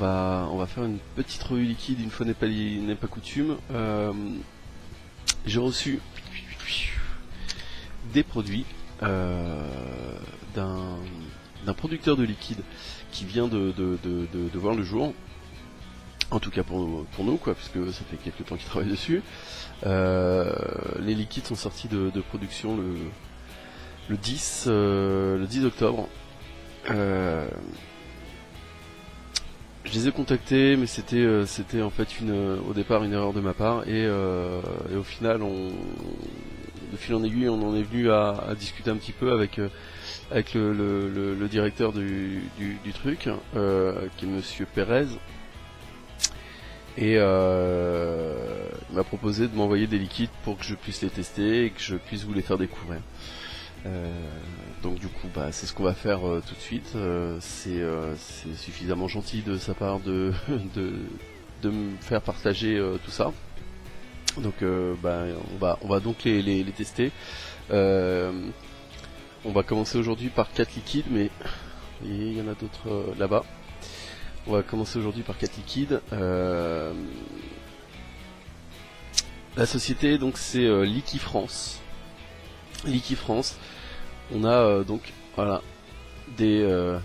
va faire une petite revue liquide, une fois n'est pas coutume. J'ai reçu des produits d'un producteur de liquide qui vient de voir le jour. En tout cas pour nous, quoi, puisque ça fait quelques temps qu'il travaille dessus. Les liquides sont sortis de production le 10 octobre. Je les ai contactés, mais c'était en fait au départ une erreur de ma part, et au final, de fil en aiguille, on en est venu à discuter un petit peu avec le directeur du truc, qui est Monsieur Pérez, et il m'a proposé de m'envoyer des liquides pour que je puisse les tester et que je puisse vous les faire découvrir. Donc du coup c'est ce qu'on va faire tout de suite. C'est suffisamment gentil de sa part de me faire partager tout ça. Donc on va donc les tester. On va commencer aujourd'hui par 4 liquides, mais il y en a d'autres là-bas. On va commencer aujourd'hui par 4 liquides. La société, donc, c'est Liquifrance. Liquifrance. On a donc voilà des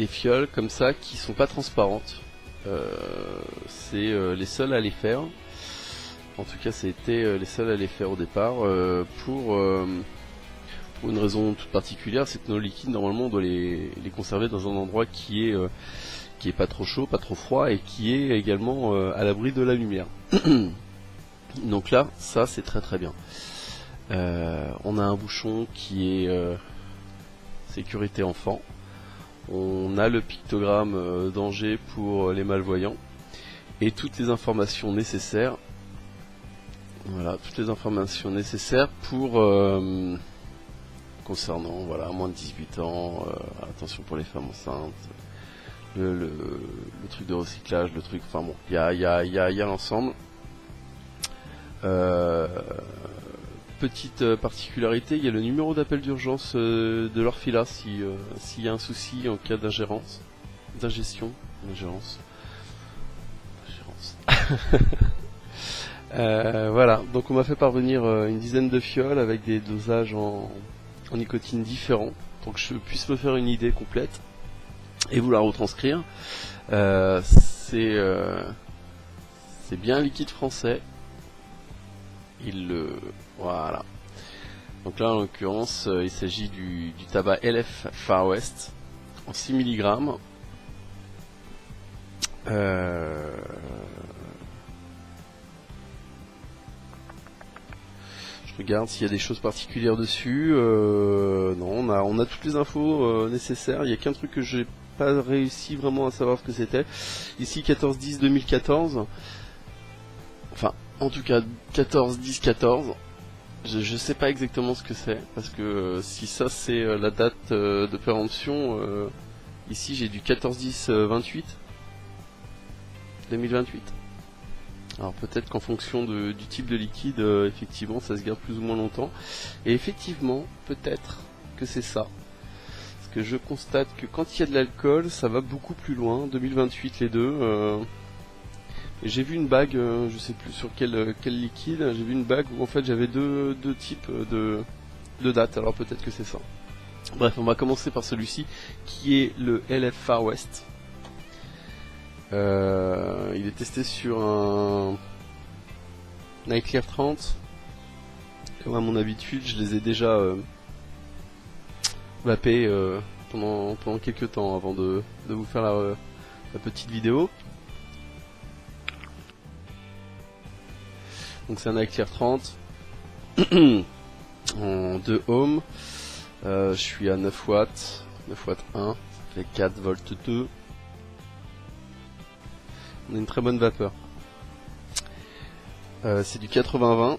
fioles comme ça qui sont pas transparentes. C'est les seuls à les faire. En tout cas, c'était les seuls à les faire au départ, pour une raison toute particulière, c'est que nos liquides, normalement, on doit les conserver dans un endroit qui est pas trop chaud, pas trop froid, et qui est également à l'abri de la lumière. Donc là, ça c'est très très bien. On a un bouchon qui est sécurité enfant. On a le pictogramme danger pour les malvoyants et toutes les informations nécessaires. Voilà, toutes les informations nécessaires pour concernant moins de 18 ans, attention pour les femmes enceintes, le truc de recyclage, le truc, enfin bon, il y a l'ensemble. Petite particularité, il y a le numéro d'appel d'urgence de l'Orfila s'il y a un souci en cas d'ingérence, voilà, donc on m'a fait parvenir une dizaine de fioles avec des dosages en nicotine différents pour que je puisse me faire une idée complète et vous la retranscrire. C'est bien un liquide français. Voilà. Donc là, en l'occurrence, il s'agit du tabac LF Far West en 6 mg. Je regarde s'il y a des choses particulières dessus. Non, on a toutes les infos nécessaires. Il n'y a qu'un truc que j'ai pas réussi vraiment à savoir ce que c'était. Ici, 14-10-2014. Enfin, en tout cas, 14-10-14. Je sais pas exactement ce que c'est, parce que si ça c'est la date de péremption, ici j'ai du 14-10-28 2028. Alors peut-être qu'en fonction du type de liquide, effectivement ça se garde plus ou moins longtemps. Et effectivement, peut-être que c'est ça. Parce que je constate que quand il y a de l'alcool, ça va beaucoup plus loin, 2028 les deux. J'ai vu une bague, je sais plus sur quel liquide, j'ai vu une bague où en fait j'avais deux types de dates, alors peut-être que c'est ça. Bref, on va commencer par celui-ci qui est le LF Far West. Il est testé sur un Nightclear 30. Comme à mon habitude, je les ai déjà vapés pendant quelques temps avant de vous faire la petite vidéo. Donc c'est un Nightclear 30 en 2 ohms. Je suis à 9 watts, 9 watts 1, ça fait 4 volts 2. On a une très bonne vapeur. C'est du 80-20.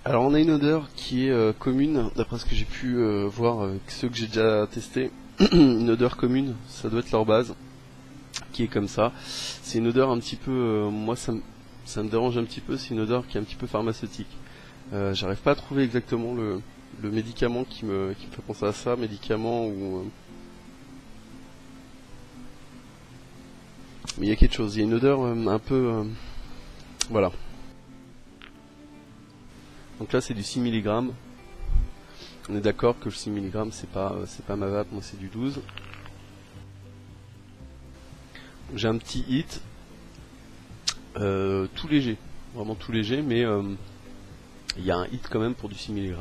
Alors on a une odeur qui est commune, d'après ce que j'ai pu voir avec ceux que j'ai déjà testés. Une odeur commune, ça doit être leur base, qui est comme ça. C'est une odeur un petit peu, moi ça me dérange un petit peu, c'est une odeur qui est un petit peu pharmaceutique. J'arrive pas à trouver exactement le le médicament qui me fait penser à ça, médicament ou... mais il y a quelque chose, il y a une odeur un peu... voilà. Donc là c'est du 6 mg. On est d'accord que le 6 mg c'est pas ma vape, moi c'est du 12. J'ai un petit hit, tout léger, vraiment tout léger, mais il y a un hit quand même pour du 6 mg.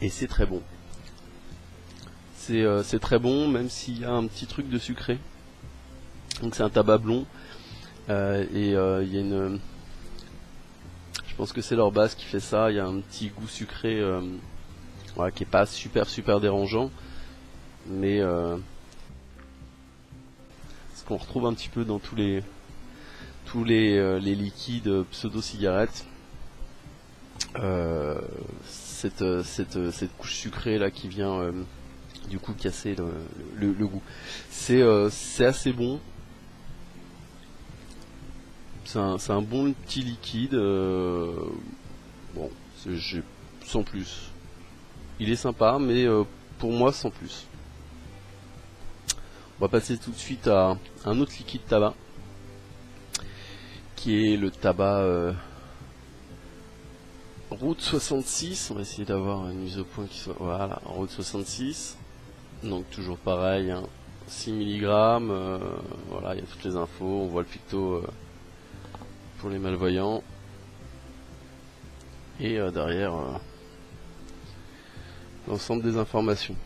Et c'est très bon. C'est très bon, même s'il y a un petit truc de sucré. Donc c'est un tabac blond, et il y a une... je pense que c'est leur base qui fait ça, il y a un petit goût sucré voilà, qui est pas super dérangeant, mais ce qu'on retrouve un petit peu dans tous les liquides pseudo-cigarettes, cette couche sucrée là qui vient du coup casser le goût. C'est assez bon. C'est un bon petit liquide. Bon, sans plus. Il est sympa, mais pour moi sans plus. On va passer tout de suite à un autre liquide tabac, qui est le tabac Route 66. On va essayer d'avoir une mise au point qui soit... voilà, Route 66. Donc toujours pareil, hein, 6 mg. Voilà, il y a toutes les infos. On voit le picto pour les malvoyants. Et derrière, l'ensemble des informations.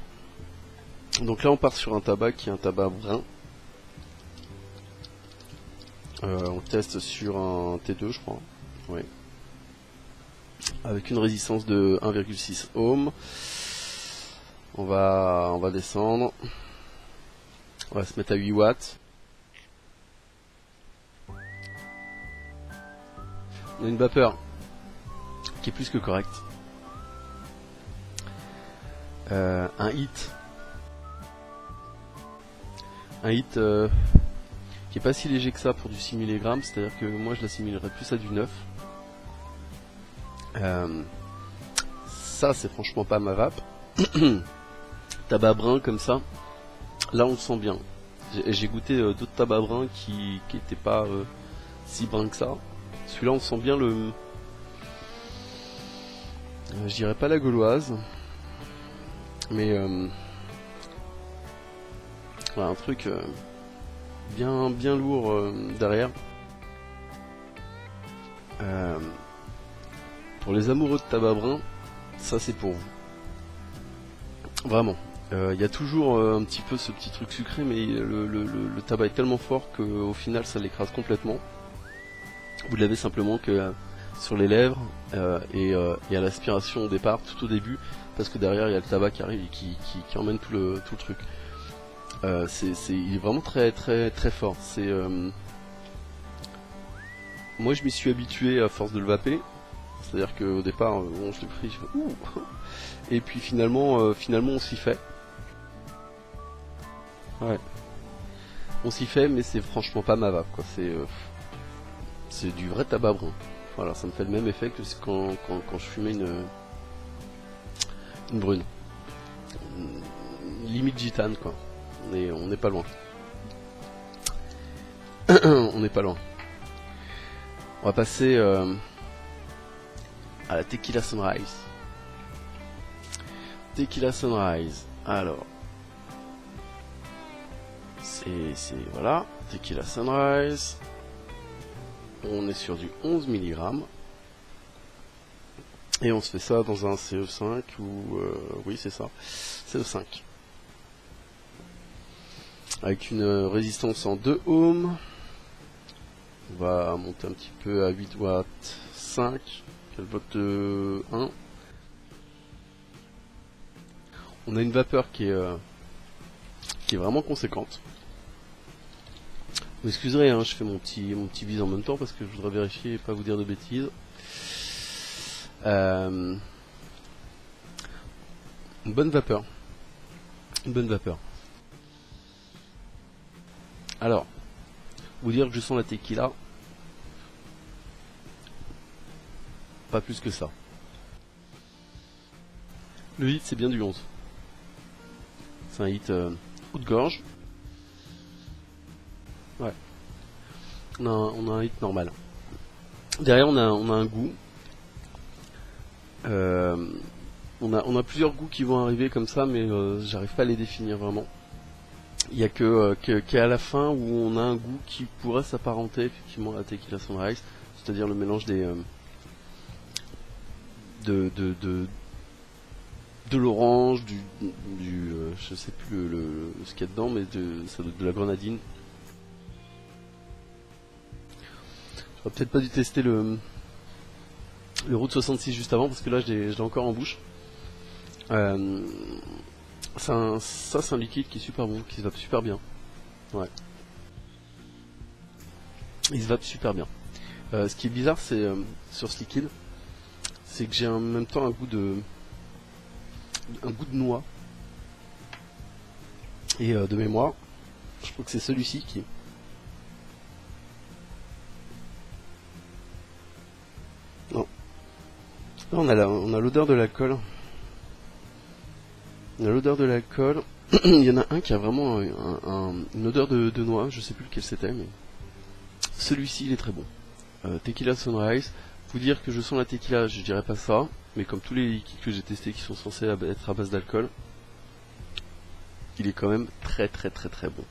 Donc là on part sur un tabac qui est un tabac brun. On teste sur un T2 je crois. Oui. Avec une résistance de 1,6 ohm. On va descendre. On va se mettre à 8 watts. On a une vapeur qui est plus que correcte. Un hit. Un hit qui est pas si léger que ça pour du 6 mg, c'est-à-dire que moi je l'assimilerais plus à du 9. Ça c'est franchement pas ma vape. Tabac brun comme ça, là on le sent bien. J'ai goûté d'autres tabacs bruns qui étaient pas si bruns que ça. Celui-là on sent bien le... je dirais pas la gauloise, mais voilà, un truc bien lourd derrière. Pour les amoureux de tabac brun, ça c'est pour vous. Vraiment. Il y a toujours un petit peu ce petit truc sucré, mais le tabac est tellement fort qu'au final ça l'écrase complètement. Vous l'avez simplement que sur les lèvres et à l'aspiration au départ, tout au début, parce que derrière il y a le tabac qui arrive et qui emmène tout le truc. Il est vraiment très fort. Moi je m'y suis habitué à force de le vaper. C'est-à-dire qu'au départ, bon, je l'ai pris, je fais ouh. Et puis finalement on s'y fait. Ouais. On s'y fait, mais c'est franchement pas ma vape, quoi. C'est du vrai tabac brun. Voilà, ça me fait le même effet que quand je fumais une brune. Limite gitane, quoi. On n'est pas loin. On n'est pas loin. On va passer à la Tequila Sunrise. Tequila Sunrise. Alors, c'est voilà, Tequila Sunrise. On est sur du 11 mg. Et on se fait ça dans un CE5 ou oui c'est ça, CE5. Avec une résistance en 2 ohms. On va monter un petit peu à 8 watts 5. Quel vote 1. On a une vapeur qui est vraiment conséquente. Vous excuserez, hein, je fais mon petit bise en même temps parce que je voudrais vérifier et pas vous dire de bêtises. Une bonne vapeur. Une bonne vapeur. Alors, vous dire que je sens la tequila, pas plus que ça. Le hit c'est bien du 11. C'est un hit haut de gorge. Ouais. On a un hit normal. Derrière on a un goût. On a plusieurs goûts qui vont arriver comme ça, mais j'arrive pas à les définir vraiment. Il y a qu'à la fin où on a un goût qui pourrait s'apparenter effectivement à la Tequila Sunrise, c'est-à-dire le mélange de l'orange, je sais plus ce qu'il y a dedans, mais de la grenadine. J'aurais peut-être pas dû tester le Route 66 juste avant, parce que là je l'ai encore en bouche. C'est un liquide qui est super bon, qui se vape super bien. Ouais. Il se vape super bien. Ce qui est bizarre, c'est sur ce liquide, c'est que j'ai en même temps un goût de noix. Et de mémoire, je crois que c'est celui-ci qui... Non. Là, on a l'odeur de l'alcool. On a l'odeur de l'alcool. Il y en a un qui a vraiment une odeur de noix. Je sais plus lequel c'était, mais celui-ci il est très bon. Tequila Sunrise. Vous dire que je sens la tequila, je dirais pas ça, mais comme tous les liquides que j'ai testés qui sont censés être à base d'alcool, il est quand même très très très très bon.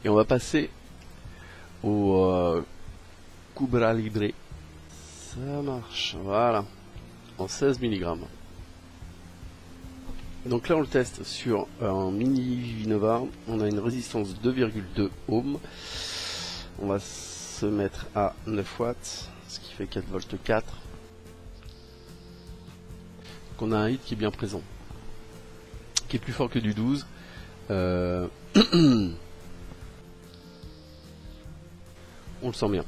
Et on va passer au Cuba Libre. Ça marche, voilà, en 16 mg. Donc là on le teste sur un mini Vinova, on a une résistance de 2,2 ohms. On va se mettre à 9 watts, ce qui fait 4 volts 4. Donc on a un hit qui est bien présent, qui est plus fort que du 12. On le sent bien.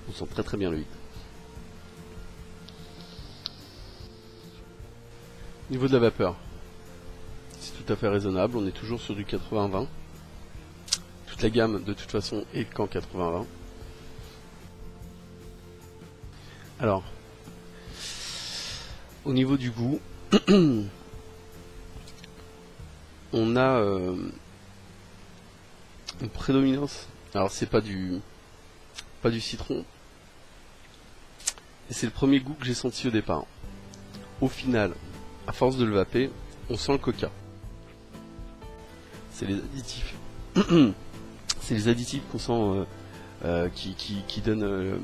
On sent très très bien le hit. Niveau de la vapeur, c'est tout à fait raisonnable, on est toujours sur du 80-20. Toute la gamme de toute façon est qu'en 80-20. Alors, au niveau du goût, on a une prédominance. Alors c'est pas du citron, et c'est le premier goût que j'ai senti au départ. Au final, à force de le vaper, on sent le coca. C'est les additifs. C'est les additifs qu'on sent qui donnent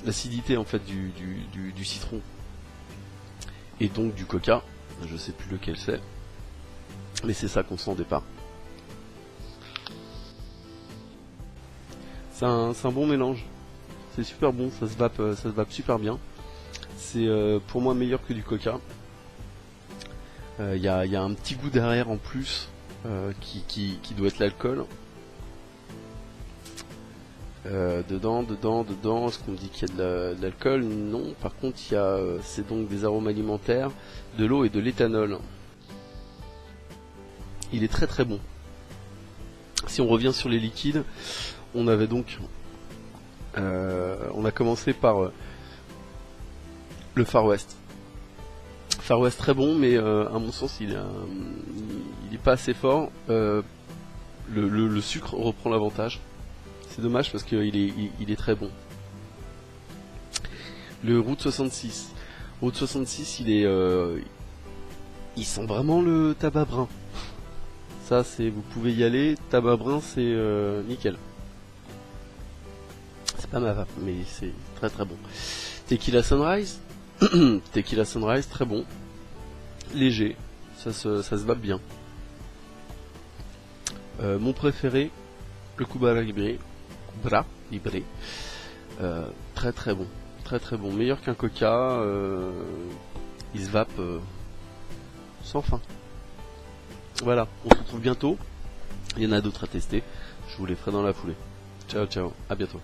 l'acidité en fait du citron et donc du coca. Je sais plus lequel c'est, mais c'est ça qu'on sent au départ. C'est un bon mélange. C'est super bon, ça se vape super bien. C'est pour moi meilleur que du coca. Y a un petit goût derrière en plus qui doit être l'alcool. Dedans, est-ce qu'on me dit qu'il y a de l'alcool? Non, par contre c'est donc des arômes alimentaires, de l'eau et de l'éthanol. Il est très très bon. Si on revient sur les liquides, on avait donc on a commencé par le Far West. Far West très bon, mais à mon sens il est pas assez fort. Le sucre reprend l'avantage. C'est dommage parce qu'il est très bon. Le Route 66. Route 66, il sent vraiment le tabac brun. Ça, vous pouvez y aller. Tabac brun, c'est nickel. C'est pas ma vape, mais c'est très très bon. Tequila Sunrise. Tequila Sunrise, très bon. Léger. Ça se vape bien. Mon préféré, le Cuba Libre. Très très bon. Très très bon. Meilleur qu'un coca. Il se vape sans fin. Voilà, on se retrouve bientôt. Il y en a d'autres à tester. Je vous les ferai dans la foulée. Ciao, ciao. À bientôt.